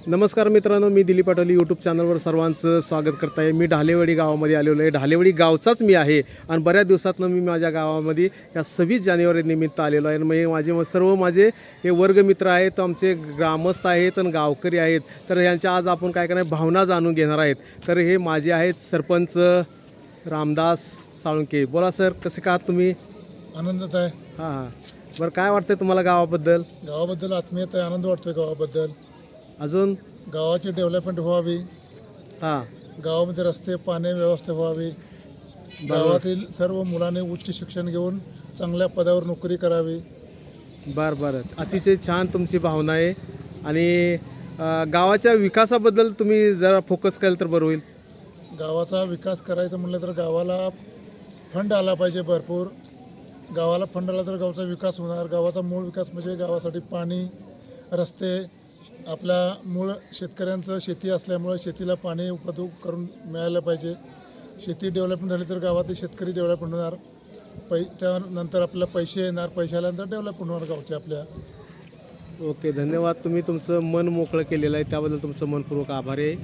नमस्कार मित्रांनो, मी दिलीप पाटोली यूट्यूब चॅनलवर सर्वांचं स्वागत करत आहे. मी ढालेवाडी गावामध्ये आलेलो आहे. ढालेवाडी गावचाच मी आहे आणि बऱ्याच दिवसातनं मी माझ्या गावामध्ये या 26 जानेवारी निमित्त आलेलो आहे. माझे सर्व हे वर्गमित्र आहेत, आमचे ग्रामस्थ आहेत आणि गावकरी आहेत. तर यांच्या आज आपण काय करणार भावना जाणून घेणार आहेत. तर हे माझे आहेत सरपंच रामदास साळुंके. बोला सर, कसे का आहात तुम्ही? आनंदात आहे. हां. बरं, काय वाटतं तुम्हाला गावाबद्दल? गावाबद्दल आत्मीयता आहे, आनंद वाटतोय गावाबद्दल. अजून गावाची डेव्हलपमेंट व्हावी, हां गावामध्ये रस्ते पाणी व्यवस्था व्हावी, गावातील सर्व मुलांनी उच्च शिक्षण घेऊन चांगल्या पदावर नोकरी करावी. बरं, अतिशय छान तुमची भावना आहे. आणि गावाच्या विकासाबद्दल तुम्ही जरा फोकस केलं तर बरं होईल. गावाचा विकास करायचं म्हणलं तर गावाला फंड आला पाहिजे भरपूर. गावाला फंड आला तर गावाचा विकास होणार. गावाचा मूळ विकास म्हणजे गावासाठी पाणी, रस्ते, आपल्या मूळ शेतकऱ्यांचं शेती असल्यामुळे शेतीला पाणी उपलब्ध करून मिळालं पाहिजे. शेती डेव्हलपमेंट झाली तर गावातील शेतकरी डेव्हलपमेंट होणार. त्यानंतर आपल्याला पैसे येणार, पैसे आल्यानंतर डेव्हलपमेंट होणार गावचे आपल्या. ओके, धन्यवाद. तुम्ही तुमचं मन मोकळं केलेलं आहे त्याबद्दल तुमचं मनपूर्वक आभार आहे.